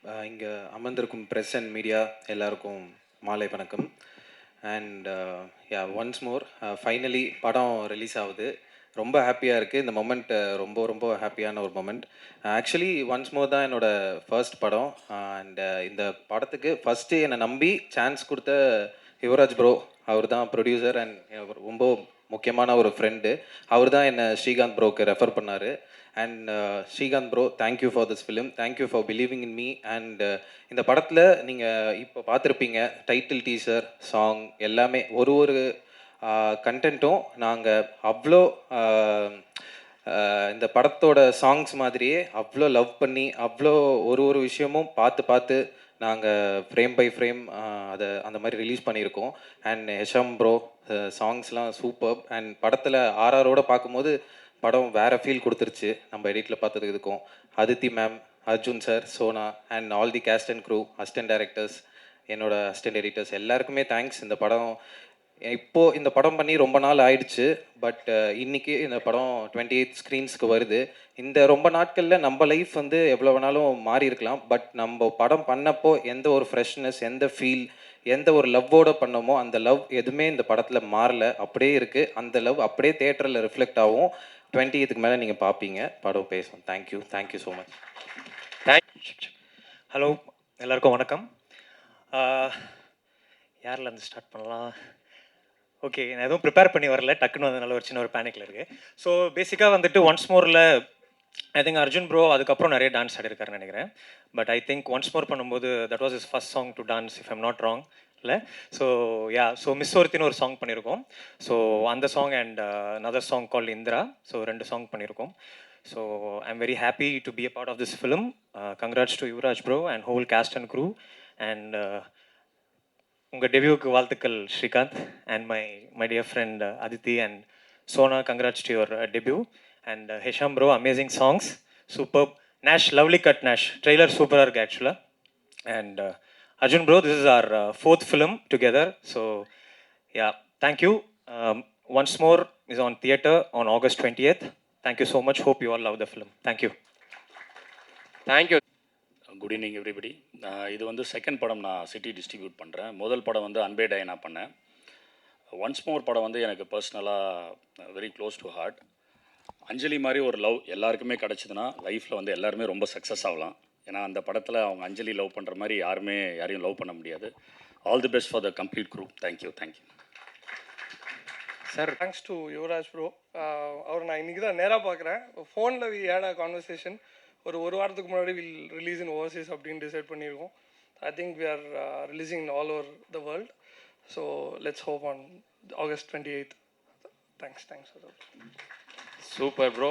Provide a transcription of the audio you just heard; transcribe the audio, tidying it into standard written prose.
இங்கே அமர்ந்திருக்கும் press and media எல்லாருக்கும் மாலை வணக்கம். And yeah once more finally படம் ரிலீஸ் ஆகுது. ரொம்ப ஹாப்பியாக இருக்குது. இந்த மொமெண்ட் ரொம்ப ரொம்ப ஹாப்பியான ஒரு மொமெண்ட். ஆக்சுவலி ஒன்ஸ் மோர் தான் என்னோடய ஃபர்ஸ்ட் படம். அண்ட் இந்த படத்துக்கு ஃபஸ்ட்டு என்னை நம்பி சான்ஸ் கொடுத்த யுவராஜ் ப்ரோ, அவர் தான் ப்ரொடியூசர் அண்ட் ரொம்ப முக்கியமான ஒரு ஃப்ரெண்டு. அவர் தான் என்னை ஸ்ரீகாந்த் ப்ரோக்கு ரெஃபர் பண்ணார். And Srikanth bro, thank you for this film, thank you for believing in me. And இந்த படத்தில் நீங்கள் இப்போ பார்த்துருப்பீங்க, டைட்டில் டீசர், சாங் எல்லாமே ஒரு ஒரு கண்டென்ட்டும் நாங்கள் அவ்வளோ இந்த படத்தோட சாங்ஸ் மாதிரியே அவ்வளோ லவ் பண்ணி அவ்வளோ ஒரு ஒரு விஷயமும் பார்த்து பார்த்து நாங்கள் ஃப்ரேம் பை ஃப்ரேம் அதை அந்த மாதிரி ரிலீஸ் பண்ணியிருக்கோம். அண்ட் ஹெஷம் ப்ரோ சாங்ஸ்லாம் சூப்பர். அண்ட் படத்தில் ஆர்ஆரோடு பார்க்கும்போது படம் வேறு ஃபீல் கொடுத்துருச்சு நம்ம எடிட்டில் பார்த்ததுக்கு. இதுக்கும் Aditi ma'am, Arjun sir, Sona and all the cast and crew, assistant directors, என்னோட அசிஸ்டன்ட் எடிட்டர்ஸ் எல்லாருக்குமே தேங்க்ஸ். இப்போது இந்த படம் பண்ணி ரொம்ப நாள் ஆயிடுச்சு. பட் இன்றைக்கி இந்த படம் 28 ஸ்க்ரீன்ஸ்க்கு வருது. இந்த ரொம்ப நாட்களில் நம்ம லைஃப் வந்து எவ்வளோ வேணாலும் மாறி இருக்கலாம். பட் நம்ம படம் பண்ணப்போ எந்த ஒரு ஃப்ரெஷ்னஸ், எந்த ஃபீல், எந்த ஒரு லவ்வோடு பண்ணோமோ அந்த லவ் எதுவுமே இந்த படத்தில் மாறலை, அப்படியே இருக்குது. அந்த லவ் அப்படியே தேட்டரில் ரிஃப்ளெக்ட் ஆகும். 28க்கு மேலே நீங்கள் பார்ப்பீங்க, படம் பேசும். Thank you, thank you so much. Hello, எல்லாருக்கும் வணக்கம். யாரில் இருந்து ஸ்டார்ட் பண்ணலாம்? ஓகே, நான் எதுவும் ப்ரிப்பேர் பண்ணி வரல, டக்குன்னு வந்ததுனால ஒரு சின்ன ஒரு பேனிக்கில் இருக்குது. ஸோ பேசிக்காக வந்துட்டு ஒன்ஸ் மோரில் ஐ திங்க் அர்ஜுன் ப்ரோ அதுக்கப்புறம் நிறைய டான்ஸ் ஆடிருக்காருன்னு நினைக்கிறேன். But I think once more பண்ணும்போது that was is first song to dance, if I'm not wrong இல்லை. ஸோ மிஸ் ஒருத்தின்னு ஒரு சாங் பண்ணியிருக்கோம். ஸோ அந்த song and another song call Indira. So 2 song பண்ணியிருக்கோம். So I'm very happy to be a part of this film. Congrats to Yuvaraj bro and whole cast and crew. And உங்கள் டெபியூக்கு வாழ்த்துக்கள் Srikanth. And my dear friend Aditi and Sona, congrats to your debut. And Hesham bro, amazing songs, super. Nesh, lovely cut Nesh, trailer சூப்பராக இருக்குது ஆக்சுவலாக. And Arjun bro, this is our 4th film together. So yeah, thank you. Once more is on theatre on August 20th. Thank you so much. Hope you all love the film. Thank you. Thank you. Good evening everybody. இது வந்து second படம் நான் city distribute பண்ணுறேன். முதல் படம் வந்து அன்பே Diana பண்ணேன். ஒன்ஸ் மோர் படம் வந்து எனக்கு பர்சனலாக வெரி க்ளோஸ் டு ஹார்ட். அஞ்சலி மாதிரி ஒரு லவ் எல்லாருக்குமே கிடச்சிதுன்னா லைஃப்பில் வந்து எல்லாருமே ரொம்ப சக்ஸஸ் ஆகலாம். ஏன்னா அந்த படத்தில் அவங்க அஞ்சலி லவ் பண்ணுற மாதிரி யாரையும் லவ் பண்ண முடியாது. All the best for the complete group. Thank you. Sir, thanks to Yuvaraj bro. அவர் நான் இன்றைக்கி தான் நேராக பார்க்குறேன். ஃபோனில் வி ஹேட் அ கான்வர்சேஷன். ஒரு வாரத்துக்கு முன்னாடி வில் ரிலீஸ் இன் ஓவர்சீஸ் அப்படின்னு டிசைட் பண்ணியிருக்கோம். I think we are releasing in all over the world. So let's hope on August 28th. Thanks. Super bro.